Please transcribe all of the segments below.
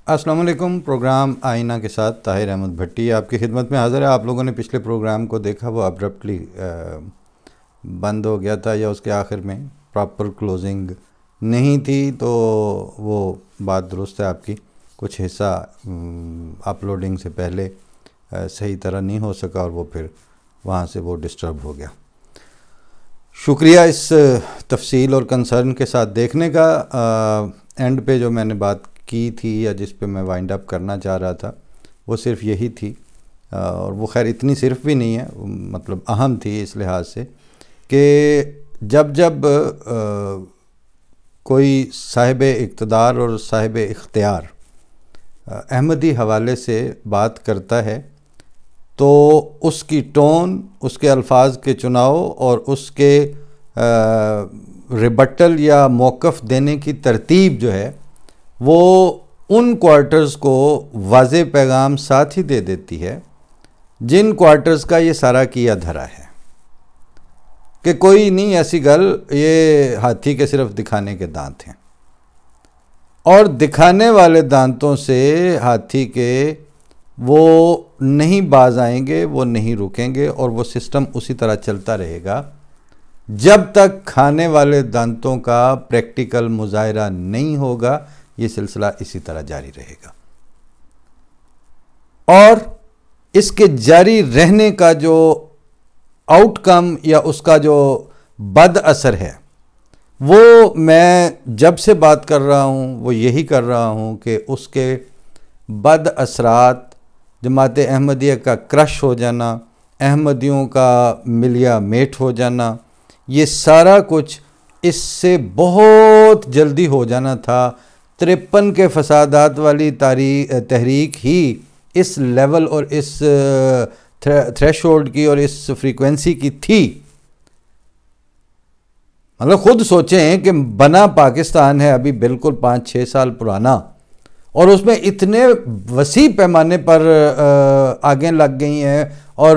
السلام علیکم۔ پروگرام آئینہ کے ساتھ طاہر احمد بھٹی آپ کی خدمت میں حاضر ہے۔ آپ لوگوں نے پچھلے پروگرام کو دیکھا، وہ ابرپٹلی بند ہو گیا تھا یا اس کے آخر میں پراپر کلوزنگ نہیں تھی، تو وہ بات درست ہے آپ کی، کچھ حصہ اپلوڈنگ سے پہلے صحیح طرح نہیں ہو سکا اور وہ پھر وہاں سے وہ ڈسٹرب ہو گیا۔ شکریہ اس تفصیل اور کنسرن کے ساتھ دیکھنے کا۔ اینڈ پہ جو میں نے بات کی تھی یا جس پہ میں وائنڈ اپ کرنا چاہ رہا تھا وہ صرف یہی تھی، اور وہ خیر اتنی صرف بھی نہیں ہے، مطلب اہم تھی اس لحاظ سے کہ جب کوئی صاحب اقتدار اور صاحب اختیار احمدی حوالے سے بات کرتا ہے تو اس کی ٹون، اس کے الفاظ کے چناؤ اور اس کے ریبٹل یا موقف دینے کی ترتیب جو ہے وہ ان کوارٹرز کو واضح پیغام ساتھ ہی دے دیتی ہے جن کوارٹرز کا یہ سارا کیا دھرا ہے کہ کوئی نہیں ایسی گل، یہ ہاتھی کے صرف دکھانے کے دانت ہیں، اور دکھانے والے دانتوں سے ہاتھی کے وہ نہیں باز آئیں گے، وہ نہیں رکیں گے، اور وہ سسٹم اسی طرح چلتا رہے گا جب تک کھانے والے دانتوں کا پریکٹیکل مظاہرہ نہیں ہوگا۔ یہ سلسلہ اسی طرح جاری رہے گا، اور اس کے جاری رہنے کا جو آؤٹ کم یا اس کا جو بد اثر ہے وہ میں جب سے بات کر رہا ہوں وہ یہی کر رہا ہوں کہ اس کے بد اثرات، جماعت احمدیہ کا کرش ہو جانا، احمدیوں کا ملیا میٹ ہو جانا، یہ سارا کچھ اس سے بہت جلدی ہو جانا تھا۔ 53 کے فسادات والی تحریک ہی اس لیول اور اس تھریش ہولڈ کی اور اس فریکوینسی کی تھی۔ مطلب خود سوچیں کہ بنا پاکستان ہے ابھی بالکل 5-6 سال پرانا، اور اس میں اتنے وسیع پیمانے پر آگیں لگ گئی ہیں اور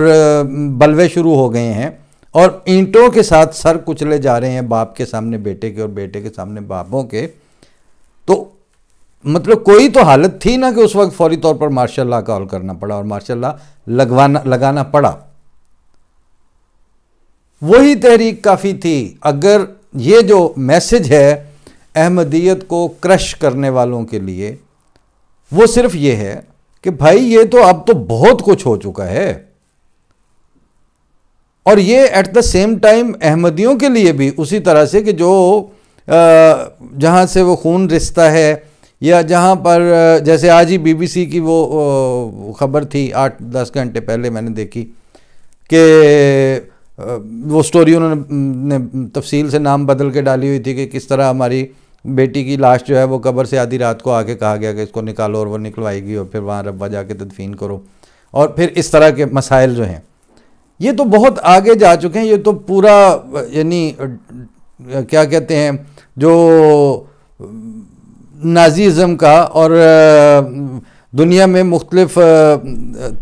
بلوے شروع ہو گئے ہیں، اور اینٹوں کے ساتھ سر کچلے جا رہے ہیں، باپ کے سامنے بیٹے کے اور بیٹے کے سامنے باپوں کے۔ تو مطلب کوئی تو حالت تھی نا کہ اس وقت فوری طور پر مارشل لا کال کرنا پڑا اور مارشل لا لگانا پڑا۔ وہی تحریک کافی تھی۔ اگر یہ جو میسج ہے احمدیت کو کرش کرنے والوں کے لیے، وہ صرف یہ ہے کہ بھائی یہ تو اب تو بہت کچھ ہو چکا ہے، اور یہ ایٹ دا سیم ٹائم احمدیوں کے لیے بھی اسی طرح سے کہ جو جہاں سے وہ خون رستا ہے، یا جہاں پر جیسے آج ہی BBC کی وہ خبر تھی 8-10 گھنٹے پہلے میں نے دیکھی کہ وہ سٹوری انہوں نے تفصیل سے نام بدل کے ڈالی ہوئی تھی کہ کس طرح ہماری بیٹی کی لاش جو ہے وہ قبر سے آدھی رات کو آ کے کہا گیا کہ اس کو نکالو، اور وہ نکلوائی گئی، اور پھر وہاں ربا جا کے تدفین کرو، اور پھر اس طرح کے مسائل جو ہیں یہ تو بہت آگے جا چکے ہیں۔ یہ تو پورا یعنی کیا کہتے ہیں، جو نازیزم کا اور دنیا میں مختلف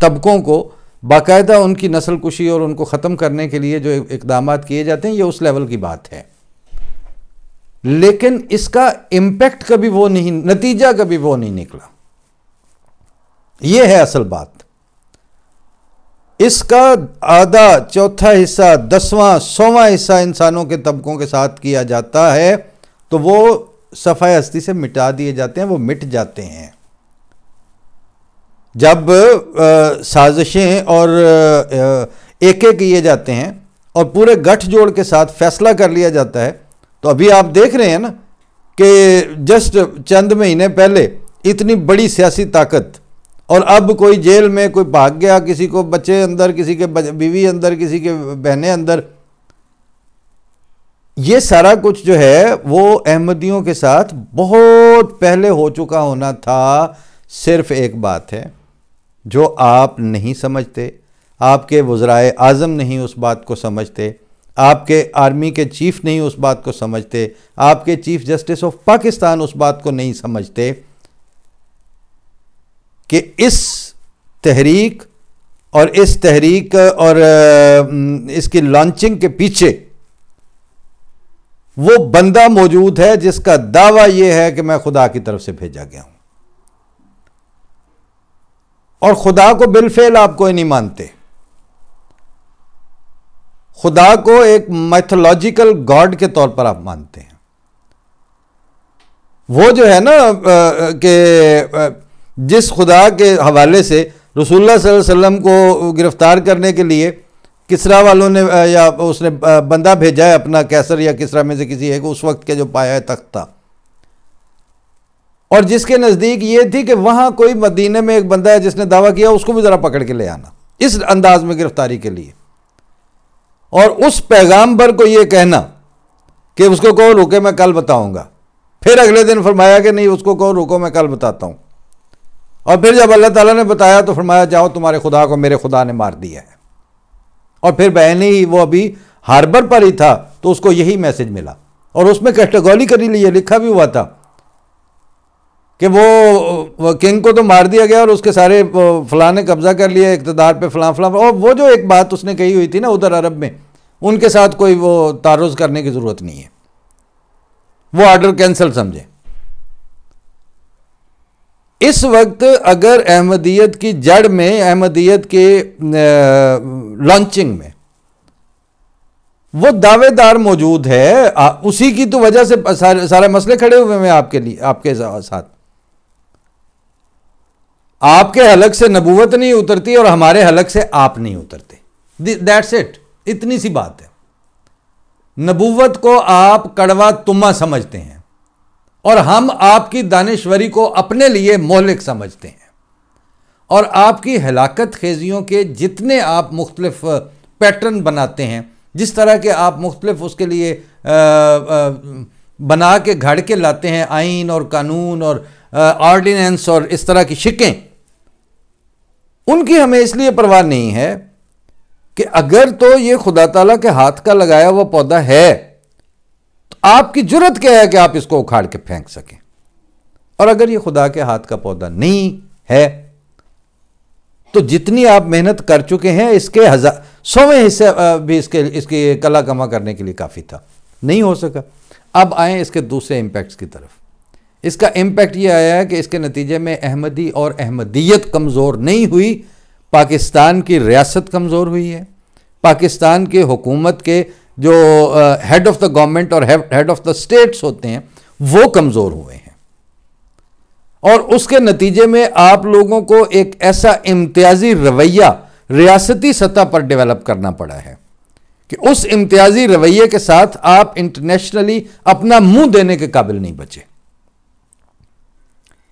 طبقوں کو باقاعدہ ان کی نسل کشی اور ان کو ختم کرنے کے لیے جو اقدامات کیے جاتے ہیں، یہ اس لیول کی بات ہے، لیکن اس کا امپیکٹ کبھی وہ نہیں، نتیجہ کبھی وہ نہیں نکلا۔ یہ ہے اصل بات۔ اس کا آدھا چوتھا حصہ، 10واں 100واں حصہ انسانوں کے طبقوں کے ساتھ کیا جاتا ہے تو وہ صفحہ ہستی سے مٹا دیے جاتے ہیں، وہ مٹ جاتے ہیں۔ جب سازشیں اور ایکے کیے جاتے ہیں اور پورے گٹھ جوڑ کے ساتھ فیصلہ کر لیا جاتا ہے، تو ابھی آپ دیکھ رہے ہیں نا کہ جسٹ چند مہینے پہلے اتنی بڑی سیاسی طاقت، اور اب کوئی جیل میں کوئی بھاگ گیا، کسی کو بچے اندر، کسی کے بیوی اندر، کسی کے بہنیں اندر۔ یہ سارا کچھ جو ہے وہ احمدیوں کے ساتھ بہت پہلے ہو چکا ہونا تھا۔ صرف ایک بات ہے جو آپ نہیں سمجھتے، آپ کے وزرائے اعظم نہیں اس بات کو سمجھتے، آپ کے آرمی کے چیف نہیں اس بات کو سمجھتے، آپ کے چیف جسٹس آف پاکستان اس بات کو نہیں سمجھتے کہ اس تحریک اور اس کی لانچنگ کے پیچھے وہ بندہ موجود ہے جس کا دعویٰ یہ ہے کہ میں خدا کی طرف سے بھیجا گیا ہوں۔ اور خدا کو بالفعل آپ کوئی نہیں مانتے. خدا کو ایک میتھولوجیکل گاڈ کے طور پر آپ مانتے ہیں. وہ جو ہے نا کہ جس خدا کے حوالے سے رسول اللہ صلی اللہ علیہ وسلم کو گرفتار کرنے کے لیے کسرا والوں نے یا اس نے بندہ بھیجا ہے اپنا، کیسر یا کسرا میں سے کسی ایک، اس وقت کے جو پایا تخت تھا، اور جس کے نزدیک یہ تھی کہ وہاں کوئی مدینے میں ایک بندہ ہے جس نے دعویٰ کیا، اس کو بھی ذرا پکڑ کے لے آنا، اس انداز میں گرفتاری کے لیے. اور اس پیغامبر کو یہ کہنا کہ اس کو کہو رکے میں کل بتاؤں گا. پھر اگلے دن فرمایا کہ نہیں، اس کو کہو رکو میں کل بتاتا ہوں. اور پھر جب اللہ تعالیٰ نے بتایا تو فرمایا جاؤ تمہارے خدا کو میرے خدا نے مار دیا ہے. اور پھر بہن ہی وہ ابھی ہاربر پر ہی تھا تو اس کو یہی میسج ملا، اور اس میں کیٹیگوریکلی یہ لکھا بھی ہوا تھا کہ وہ کنگ کو تو مار دیا گیا اور اس کے سارے فلاں نے قبضہ کر لیا اقتدار پہ، فلاں فلاں. اور وہ جو ایک بات اس نے کہی ہوئی تھی نا ادھر عرب میں، ان کے ساتھ کوئی وہ تعرض کرنے کی ضرورت نہیں ہے، وہ آرڈر کینسل سمجھیں. اس وقت اگر احمدیت کی جڑ میں، احمدیت کے لانچنگ میں وہ دعوے دار موجود ہے، اسی کی تو وجہ سے سارے مسئلے کھڑے ہوئے ہیں آپ کے لیے، آپ کے ساتھ. آپ کے حلق سے نبوت نہیں اترتی اور ہمارے حلق سے آپ نہیں اترتے. That's it. اتنی سی بات ہے. نبوت کو آپ کڑوا تما سمجھتے ہیں اور ہم آپ کی دانشوری کو اپنے لیے مہلک سمجھتے ہیں، اور آپ کی ہلاکت خیزیوں کے جتنے آپ مختلف پیٹرن بناتے ہیں، جس طرح کے آپ مختلف اس کے لیے بنا کے گھڑ کے لاتے ہیں آئین اور قانون اور آرڈیننس اور اس طرح کی شکیں، ان کی ہمیں اس لیے پرواہ نہیں ہے کہ اگر تو یہ خدا تعالیٰ کے ہاتھ کا لگایا ہوا پودا ہے تو آپ کی جرت کیا ہے کہ آپ اس کو اکھاڑ کے پھینک سکیں. اور اگر یہ خدا کے ہاتھ کا پودا نہیں ہے تو جتنی آپ محنت کر چکے ہیں اس کے 100ویں حصے بھی اس کی کلا کما کرنے کے لیے کافی تھا، نہیں ہو سکا. اب آئیں اس کے دوسرے امپیکٹس کی طرف. اس کا امپیکٹ یہ آیا ہے کہ اس کے نتیجے میں احمدی اور احمدیت کمزور نہیں ہوئی، پاکستان کی ریاست کمزور ہوئی ہے. پاکستان کے حکومت کے جو ہیڈ آف دا گورنمنٹ اور ہیڈ آف دا اسٹیٹس ہوتے ہیں وہ کمزور ہوئے ہیں، اور اس کے نتیجے میں آپ لوگوں کو ایک ایسا امتیازی رویہ ریاستی سطح پر ڈیولپ کرنا پڑا ہے کہ اس امتیازی رویے کے ساتھ آپ انٹرنیشنلی اپنا منہ دینے کے قابل نہیں بچے.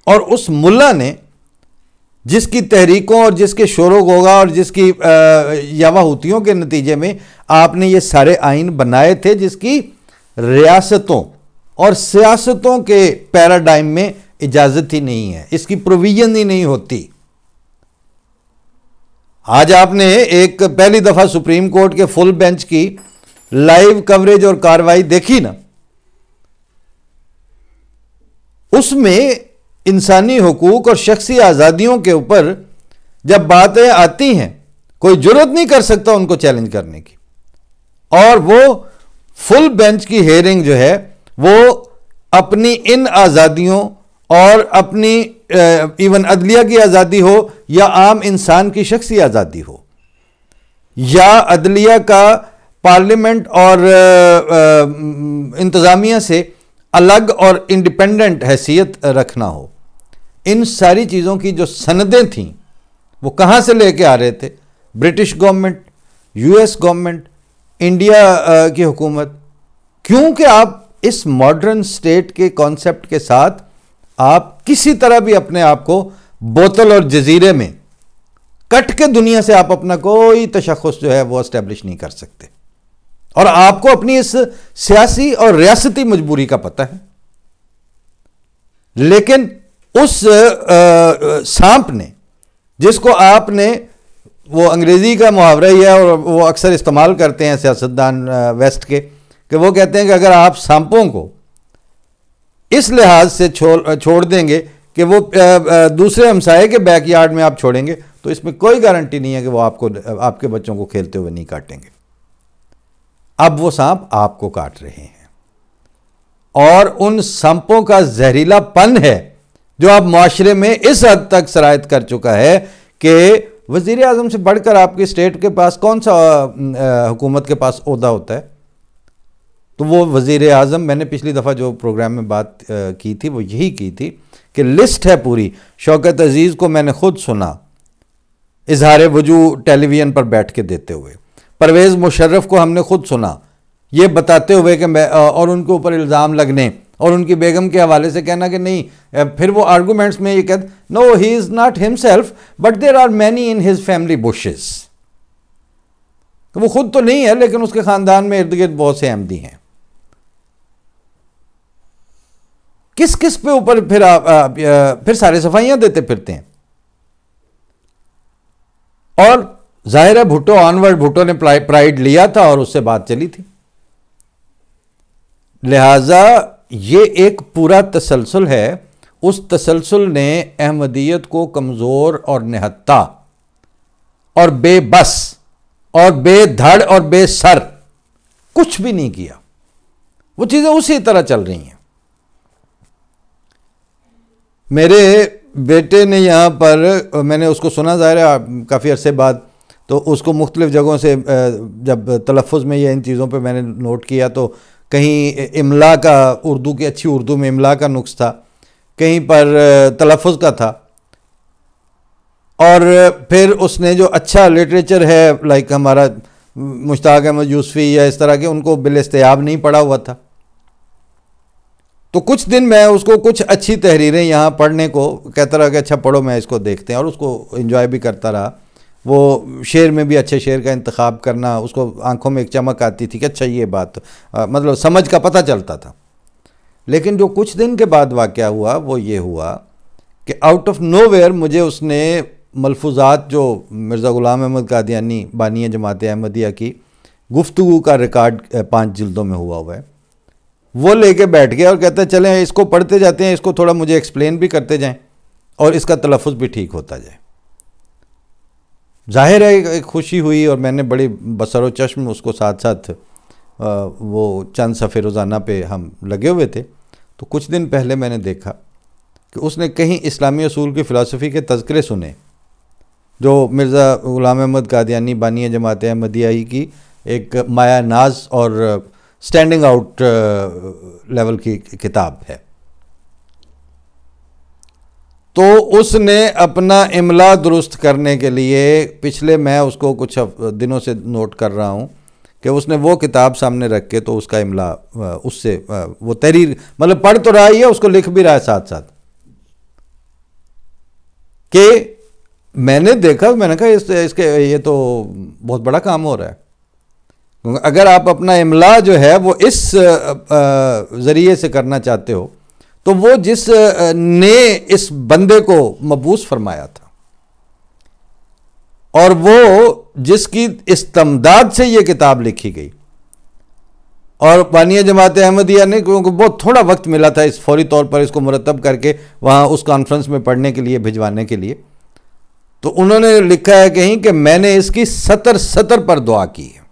اور اس ملا نے جس کی تحریکوں اور جس کے شور و غوغا اور جس کی یاوہوتیوں کے نتیجے میں آپ نے یہ سارے آئین بنائے تھے، جس کی ریاستوں اور سیاستوں کے پیراڈائم میں اجازت ہی نہیں ہے، اس کی پروویژن ہی نہیں ہوتی. آج آپ نے ایک پہلی دفعہ سپریم کورٹ کے فل بینچ کی لائیو کوریج اور کاروائی دیکھی نا، اس میں انسانی حقوق اور شخصی آزادیوں کے اوپر جب باتیں آتی ہیں کوئی جرت نہیں کر سکتا ان کو چیلنج کرنے کی. اور وہ فل بینچ کی ہیئرنگ جو ہے وہ اپنی ان آزادیوں اور اپنی ایون عدلیہ کی آزادی ہو یا عام انسان کی شخصی آزادی ہو یا عدلیہ کا پارلیمنٹ اور انتظامیہ سے الگ اور انڈیپینڈنٹ حیثیت رکھنا ہو، ان ساری چیزوں کی جو سندیں تھیں وہ کہاں سے لے کے آ رہے تھے؟ British government, U S government, India کی حکومت. کیونکہ آپ اس ماڈرن سٹیٹ کے کانسیپٹ کے ساتھ آپ کسی طرح بھی اپنے آپ کو بوتل اور جزیرے میں کٹ کے دنیا سے آپ اپنا کوئی تشخص جو ہے وہ اسٹیبلش نہیں کر سکتے. اور آپ کو اپنی اس سیاسی اور ریاستی مجبوری کا پتہ ہے، لیکن اس سانپ نے جس کو آپ نے، وہ انگریزی کا محاورہ ہی ہے اور وہ اکثر استعمال کرتے ہیں سیاستدان ویسٹ کے، کہ وہ کہتے ہیں کہ اگر آپ سانپوں کو اس لحاظ سے چھوڑ دیں گے کہ وہ دوسرے ہمسائے کے بیک یارڈ میں آپ چھوڑیں گے تو اس میں کوئی گارنٹی نہیں ہے کہ وہ آپ کے بچوں کو کھیلتے ہوئے نہیں کاٹیں گے. اب وہ سانپ آپ کو کاٹ رہے ہیں، اور ان سانپوں کا زہریلا پن ہے جو اب معاشرے میں اس حد تک سرایت کر چکا ہے کہ وزیر اعظم سے بڑھ کر آپ کی اسٹیٹ کے پاس کون سا حکومت کے پاس عہدہ ہوتا ہے؟ تو وہ وزیر اعظم، میں نے پچھلی دفعہ جو پروگرام میں بات کی تھی وہ یہی کی تھی کہ لسٹ ہے پوری. شوکت عزیز کو میں نے خود سنا اظہار وجوہ ٹیلی ویژن پر بیٹھ کے دیتے ہوئے. پرویز مشرف کو ہم نے خود سنا یہ بتاتے ہوئے کہ اور ان کے اوپر الزام لگنے اور ان کی بیگم کے حوالے سے کہنا کہ نہیں، پھر وہ آرگومنٹس میں یہ کہتے no he is not himself but there are many in his family bushes. وہ خود تو نہیں ہے لیکن اس کے خاندان میں ارد گرد بہت سے احمدی ہیں. کس کس پہ اوپر پھر سارے صفائیاں دیتے پھرتے ہیں. اور ظاہر ہے بھٹو آنورڈ، بھٹو نے پرائیڈ لیا تھا اور اس سے بات چلی تھی. لہٰذا یہ ایک پورا تسلسل ہے. اس تسلسل نے احمدیت کو کمزور اور نہتا اور بے بس اور بے دھڑ اور بے سر کچھ بھی نہیں کیا. وہ چیزیں اسی طرح چل رہی ہیں. میرے بیٹے نے یہاں پر، میں نے اس کو سنا ظاہر ہے کافی عرصے بعد، تو اس کو مختلف جگہوں سے جب تلفظ میں یہ ان چیزوں پہ میں نے نوٹ کیا تو کہیں املا کا، اردو کی اچھی اردو میں املا کا نقص تھا، کہیں پر تلفظ کا تھا، اور پھر اس نے جو اچھا لٹریچر ہے لائک ہمارا مشتاق احمد یوسفی یا اس طرح کے، ان کو بالاستیاب نہیں پڑھا ہوا تھا. تو کچھ دن میں اس کو کچھ اچھی تحریریں یہاں پڑھنے کو کہتا رہا کہ اچھا پڑھو، میں اس کو دیکھتے ہیں، اور اس کو انجوائے بھی کرتا رہا. وہ شعر میں بھی اچھے شعر کا انتخاب کرنا، اس کو آنکھوں میں ایک چمک آتی تھی کہ اچھا یہ بات، مطلب سمجھ کا پتہ چلتا تھا. لیکن جو کچھ دن کے بعد واقعہ ہوا وہ یہ ہوا کہ آؤٹ آف نو ویئر مجھے اس نے ملفوظات جو مرزا غلام احمد قادیانی بانی جماعت احمدیہ کی گفتگو کا ریکارڈ 5 جلدوں میں ہوا ہے، وہ لے کے بیٹھ گیا اور کہتا ہے چلیں اس کو پڑھتے جاتے ہیں، اس کو تھوڑا مجھے ایکسپلین بھی کرتے جائیں اور اس کا تلفظ بھی ٹھیک ہوتا جائے. ظاہر ہے ایک خوشی ہوئی اور میں نے بڑی بصر و چشم اس کو ساتھ ساتھ وہ چند صفحے روزانہ پہ ہم لگے ہوئے تھے. تو کچھ دن پہلے میں نے دیکھا کہ اس نے کہیں اسلامی اصول کی فلسفی کے تذکرے سنے جو مرزا غلام احمد قادیانی بانی جماعت احمدیہ کی ایک مایا ناز اور سٹینڈنگ آؤٹ لیول کی کتاب ہے. تو اس نے اپنا املا درست کرنے کے لیے پچھلے، میں اس کو کچھ دنوں سے نوٹ کر رہا ہوں کہ اس نے وہ کتاب سامنے رکھ کے تو اس کا املا اس سے وہ تحریر مطلب پڑھ تو رہا ہی ہے، اس کو لکھ بھی رہا ہے ساتھ ساتھ. کہ میں نے دیکھا، میں نے کہا اس کے یہ تو بہت بڑا کام ہو رہا ہے. اگر آپ اپنا املا جو ہے وہ اس ذریعے سے کرنا چاہتے ہو تو وہ جس نے اس بندے کو مبعوث فرمایا تھا اور وہ جس کی استمداد سے یہ کتاب لکھی گئی، اور بانی جماعت احمدیہ نے کیونکہ بہت تھوڑا وقت ملا تھا اس فوری طور پر اس کو مرتب کر کے وہاں اس کانفرنس میں پڑھنے کے لیے بھجوانے کے لیے، تو انہوں نے لکھا ہے کہیں کہ میں نے اس کی سطر پر دعا کی ہے.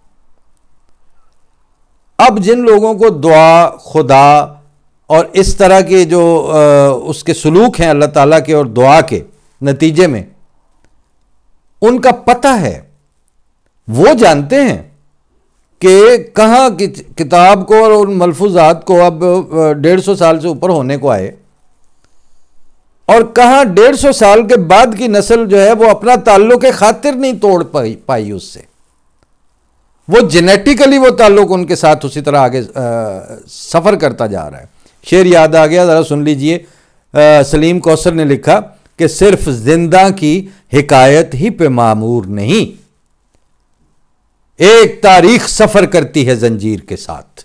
اب جن لوگوں کو دعا، خدا اور اس طرح کے جو اس کے سلوک ہیں اللہ تعالیٰ کے اور دعا کے نتیجے میں ان کا پتہ ہے، وہ جانتے ہیں کہ کہاں کتاب کو اور ان ملفوظات کو اب 150 سال سے اوپر ہونے کو آئے، اور کہاں 150 سال کے بعد کی نسل جو ہے وہ اپنا تعلق خاطر نہیں توڑ پائی اس سے. وہ جینیٹیکلی وہ تعلق ان کے ساتھ اسی طرح آگے سفر کرتا جا رہا ہے. شعر یاد آ گیا، ذرا سن لیجئے. سلیم کوثر نے لکھا کہ صرف زندہ کی حکایت ہی پہ معمور نہیں، ایک تاریخ سفر کرتی ہے زنجیر کے ساتھ.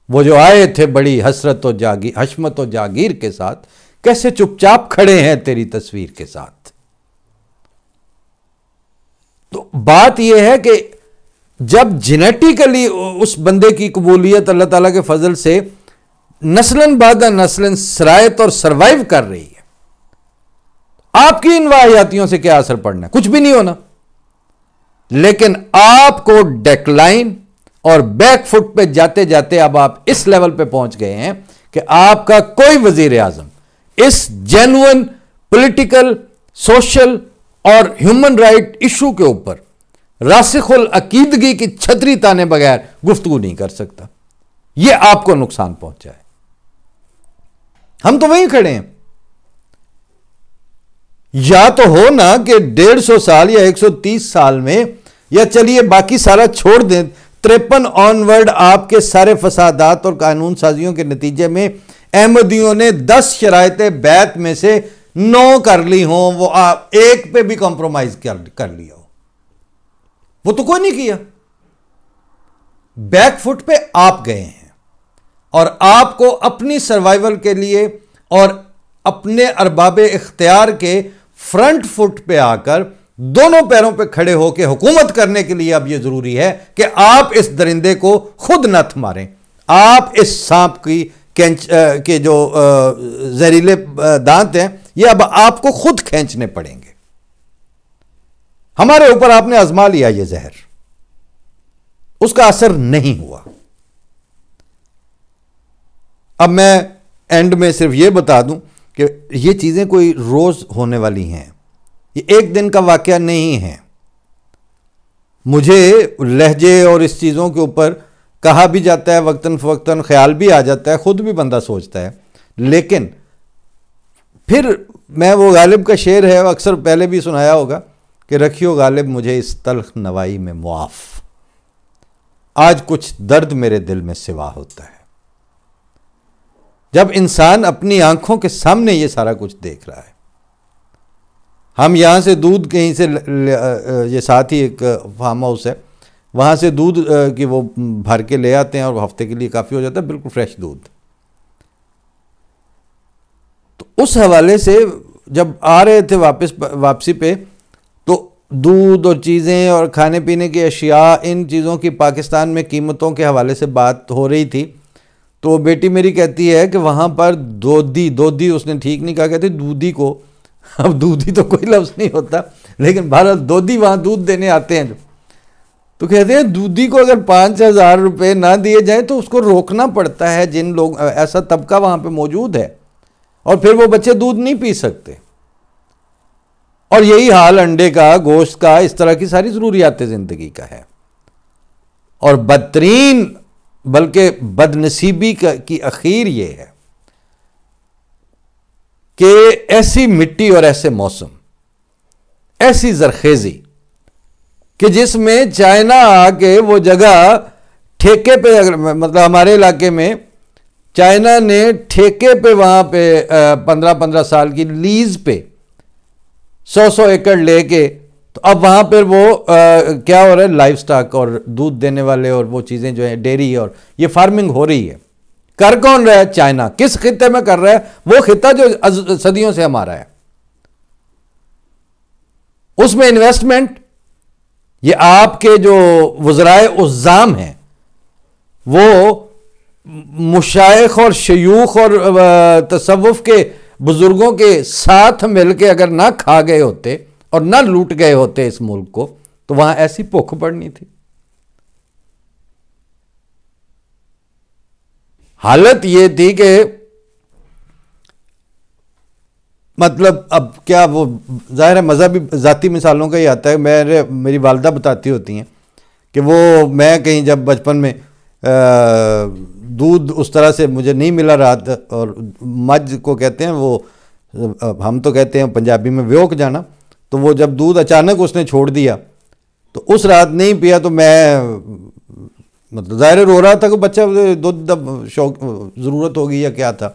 وہ جو آئے تھے بڑی حسرت و حشمت و جاگیر کے ساتھ، کیسے چپ چاپ کھڑے ہیں تیری تصویر کے ساتھ. تو بات یہ ہے کہ جب جینیٹیکلی اس بندے کی قبولیت اللہ تعالیٰ کے فضل سے نسلاً بعد نسلاً سرایت اور سروائیو کر رہی ہے، آپ کی ان واحیاتیوں سے کیا اثر پڑنا ہے؟ کچھ بھی نہیں ہونا. لیکن آپ کو ڈیکلائن اور بیک فٹ پہ جاتے جاتے اب آپ اس لیول پہ پہنچ گئے ہیں کہ آپ کا کوئی وزیر اعظم اس جینوئن پولیٹیکل سوشل اور ہیومن رائٹ ایشو کے اوپر راسخ العقیدگی کی چھتری تانے بغیر گفتگو نہیں کر سکتا. یہ آپ کو نقصان پہنچا ہے. ہم تو وہیں کھڑے ہیں. یا تو ہو نا کہ 150 سال یا 130 سال میں، یا چلیے باقی سارا چھوڑ دیں، 53 آنورڈ آپ کے سارے فسادات اور قانون سازیوں کے نتیجے میں احمدیوں نے 10 شرائط بیعت میں سے 9 کر لی ہوں، وہ آپ ایک پہ بھی کمپرومائز کر لیا ہو. وہ تو کوئی نہیں کیا. بیک فٹ پہ آپ گئے ہیں، اور آپ کو اپنی سروائیول کے لیے اور اپنے ارباب اختیار کے فرنٹ فٹ پہ آ کر دونوں پیروں پہ کھڑے ہو کے حکومت کرنے کے لیے اب یہ ضروری ہے کہ آپ اس درندے کو خود نتھ ماریں. آپ اس سانپ کے جو زہریلے دانت ہیں یہ اب آپ کو خود کھینچنے پڑیں گے. ہمارے اوپر آپ نے آزما لیا یہ زہر، اس کا اثر نہیں ہوا. اب میں اینڈ میں صرف یہ بتا دوں کہ یہ چیزیں کوئی روز ہونے والی ہیں، یہ ایک دن کا واقعہ نہیں ہے. مجھے لہجے اور اس چیزوں کے اوپر کہا بھی جاتا ہے، وقتاً فوقتاً خیال بھی آ جاتا ہے، خود بھی بندہ سوچتا ہے، لیکن پھر میں وہ غالب کا شعر ہے، اکثر پہلے بھی سنایا ہوگا کہ رکھیو غالب مجھے اس تلخ نوائی میں معاف، آج کچھ درد میرے دل میں سوا ہوتا ہے. جب انسان اپنی آنکھوں کے سامنے یہ سارا کچھ دیکھ رہا ہے. ہم یہاں سے دودھ کہیں سے یہ ساتھ ہی ایک فارم ہاؤس ہے، وہاں سے دودھ کی وہ بھر کے لے آتے ہیں اور ہفتے کے لیے کافی ہو جاتا ہے، بالکل فریش دودھ. تو اس حوالے سے جب آ رہے تھے واپسی پہ، تو دودھ اور چیزیں اور کھانے پینے کی اشیاء، ان چیزوں کی پاکستان میں قیمتوں کے حوالے سے بات ہو رہی تھی. تو بیٹی میری کہتی ہے کہ وہاں پر دودھی اس نے ٹھیک نہیں کہا، کہتے دودھی کو، اب دودھی تو کوئی لفظ نہیں ہوتا، لیکن بہرحال دودھی وہاں دودھ دینے آتے ہیں جو، تو کہتے ہیں دودھی کو اگر 5,000 روپے نہ دیے جائیں تو اس کو روکنا پڑتا ہے. جن لوگ، ایسا طبقہ وہاں پہ موجود ہے، اور پھر وہ بچے دودھ نہیں پی سکتے. اور یہی حال انڈے کا، گوشت کا، اس طرح کی ساری ضروریات زندگی کا ہے. اور بدترین بلکہ بد نصیبی کی اخیر یہ ہے کہ ایسی مٹی اور ایسے موسم، ایسی زرخیزی کہ جس میں چائنا آ کے وہ جگہ ٹھیکے پہ، مطلب ہمارے علاقے میں چائنا نے ٹھیکے پہ وہاں پہ 15 سال کی لیز پہ 100 ایکڑ لے کے، تو اب وہاں پر وہ کیا ہو رہا ہے، لائف سٹاک اور دودھ دینے والے اور وہ چیزیں جو ہیں، ڈیری اور یہ فارمنگ ہو رہی ہے. کر کون رہا ہے؟ چائنا. کس خطے میں کر رہا ہے؟ وہ خطہ جو صدیوں سے ہمارا ہے. اس میں انویسٹمنٹ، یہ آپ کے جو وزرائے عظام ہیں وہ مشائخ اور شیوخ اور تصوف کے بزرگوں کے ساتھ مل کے اگر نہ کھا گئے ہوتے اور نہ لوٹ گئے ہوتے اس ملک کو، تو وہاں ایسی بھوک پڑنی تھی. حالت یہ تھی کہ مطلب اب کیا، وہ ظاہر ہے مذہبی ذاتی مثالوں کا ہی آتا ہے. میری والدہ بتاتی ہوتی ہیں کہ وہ، میں کہیں جب بچپن میں دودھ اس طرح سے مجھے نہیں ملا رات، اور مجھ کو کہتے ہیں وہ، ہم تو کہتے ہیں پنجابی میں ویوک جانا، تو وہ جب دودھ اچانک اس نے چھوڑ دیا تو اس رات نہیں پیا، تو میں مطلب ظاہر رو رہا تھا کہ بچہ دودھ شوق ضرورت ہوگی یا کیا تھا.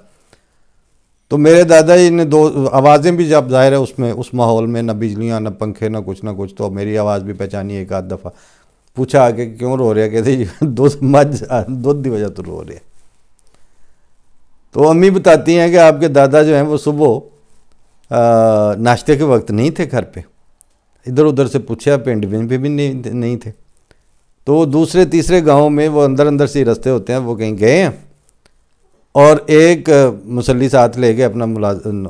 تو میرے دادا جی نے 2 آوازیں بھی، جب ظاہر ہے اس میں، اس ماحول میں نہ بجلیاں نہ پنکھے نہ کچھ، تو میری آواز بھی پہچانی ایک آدھ دفعہ. پوچھا کہ کیوں رو رہے، کہتے دودھ دی وجہ تو رو رہے. تو امی بتاتی ہیں کہ آپ کے دادا جو ہیں وہ صبح ناشتے کے وقت نہیں تھے گھر پہ، ادھر ادھر سے پوچھا، پنڈ پہ بھی نہیں تھے. تو دوسرے تیسرے گاؤں میں، وہ اندر سے ہی رستے ہوتے ہیں، وہ کہیں گئے ہیں، اور ایک مسلی ساتھ لے گئے اپنا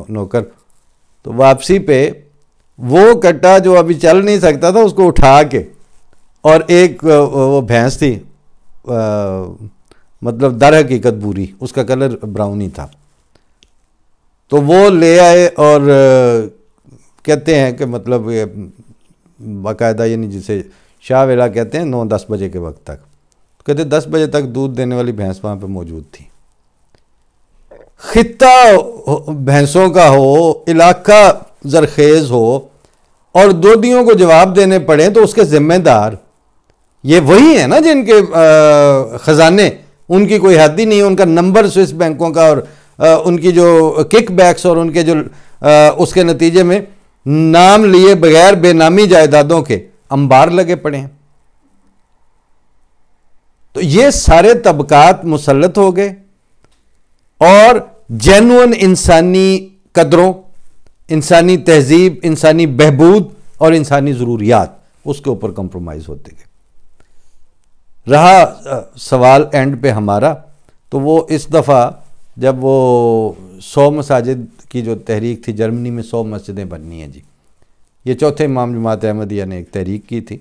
نوکر. تو واپسی پہ وہ کٹا جو ابھی چل نہیں سکتا تھا اس کو اٹھا کے، اور ایک وہ بھینس تھی، مطلب در حقیقت بوری، اس کا کلر براؤن ہی تھا، تو وہ لے آئے اور کہتے ہیں کہ مطلب باقاعدہ یعنی جسے شاہ ویلا کہتے ہیں 9-10 بجے کے وقت تک، کہتے 10 بجے تک دودھ دینے والی بھینس وہاں پہ موجود تھی. خطہ بھینسوں کا ہو، علاقہ زرخیز ہو، اور دودھیوں کو جواب دینے پڑے تو اس کے ذمہ دار یہ وہی ہیں نا جن کے خزانے، ان کی کوئی حد ہی نہیں، ان کا نمبر سوئس بینکوں کا، اور ان کی جو کک بیکس اور ان کے جو اس کے نتیجے میں نام لیے بغیر بے نامی جائیدادوں کے انبار لگے پڑے ہیں. تو یہ سارے طبقات مسلط ہو گئے اور جینون انسانی قدروں، انسانی تہذیب، انسانی بہبود اور انسانی ضروریات اس کے اوپر کمپرومائز ہوتے گئے. رہا سوال اینڈ پہ ہمارا، تو وہ اس دفعہ جب وہ 100 مساجد کی جو تحریک تھی، جرمنی میں 100 مسجدیں بننی ہیں جی، یہ چوتھے امام جماعت احمدیہ نے ایک تحریک کی تھی،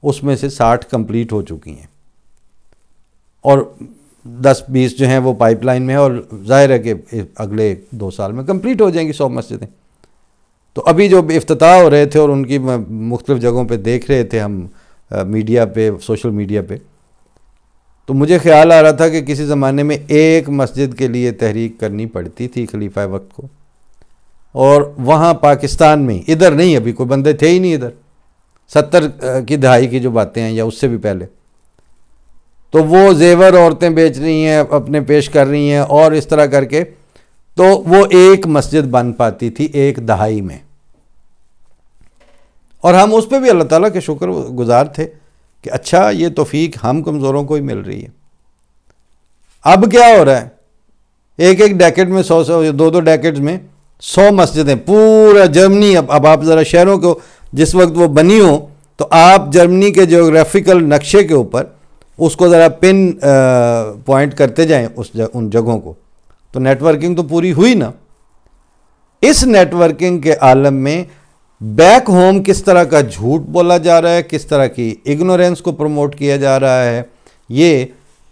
اس میں سے 60 کمپلیٹ ہو چکی ہیں اور 10-20 جو ہیں وہ پائپ لائن میں ہیں، اور ظاہر ہے کہ اگلے 2 سال میں کمپلیٹ ہو جائیں گی 100 مسجدیں. تو ابھی جو افتتاح ہو رہے تھے اور ان کی مختلف جگہوں پہ دیکھ رہے تھے ہم میڈیا پہ، سوشل میڈیا پہ، تو مجھے خیال آ رہا تھا کہ کسی زمانے میں ایک مسجد کے لیے تحریک کرنی پڑتی تھی خلیفہ وقت کو، اور وہاں پاکستان میں، ادھر نہیں، ابھی کوئی بندے تھے ہی نہیں ادھر، 70 کی دہائی کی جو باتیں ہیں یا اس سے بھی پہلے، تو وہ زیور عورتیں بیچ رہی ہیں، اپنے پیش کر رہی ہیں اور اس طرح کر کے، تو وہ ایک مسجد بن پاتی تھی ایک دہائی میں. اور ہم اس پہ بھی اللہ تعالیٰ کے شکر گزار تھے کہ اچھا یہ توفیق ہم کمزوروں کو ہی مل رہی ہے. اب کیا ہو رہا ہے، ایک ڈیکیڈ میں 100 2 ڈیکیڈز میں 100 مسجدیں پورا جرمنی. اب آپ ذرا شہروں کو جس وقت وہ بنی ہوں تو آپ جرمنی کے جیوگرافیکل نقشے کے اوپر اس کو ذرا پن پوائنٹ کرتے جائیں ان جگہوں کو، تو نیٹ ورکنگ تو پوری ہوئی نا. اس نیٹ ورکنگ کے عالم میں بیک ہوم کس طرح کا جھوٹ بولا جا رہا ہے، کس طرح کی اگنورینس کو پروموٹ کیا جا رہا ہے، یہ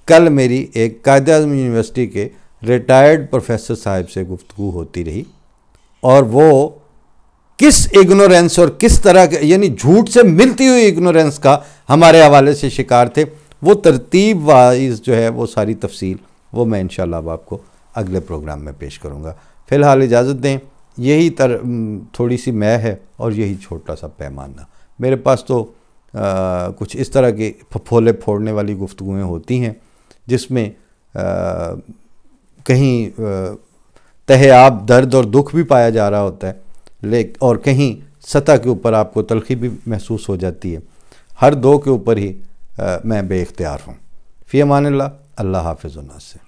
کل میری ایک قائد اعظم یونیورسٹی کے ریٹائرڈ پروفیسر صاحب سے گفتگو ہوتی رہی، اور وہ کس اگنورینس اور کس طرح کے یعنی جھوٹ سے ملتی ہوئی اگنورینس کا ہمارے حوالے سے شکار تھے. وہ ترتیب وائز جو ہے وہ ساری تفصیل وہ میں انشاءاللہ اب آپ کو اگلے پروگرام میں پیش کروں گا. فی الحال اجازت دیں، یہی تھوڑی سی میں ہے اور یہی چھوٹا سا پیمانہ. میرے پاس تو کچھ اس طرح کی پھولے پھوڑنے والی گفتگویں ہوتی ہیں جس میں کہیں تہ آب درد اور دکھ بھی پایا جا رہا ہوتا ہے، اور کہیں سطح کے اوپر آپ کو تلخی بھی محسوس ہو جاتی ہے. ہر دو کے اوپر ہی میں بے اختیار ہوں. فی امان اللہ. اللہ حافظ و ناصر.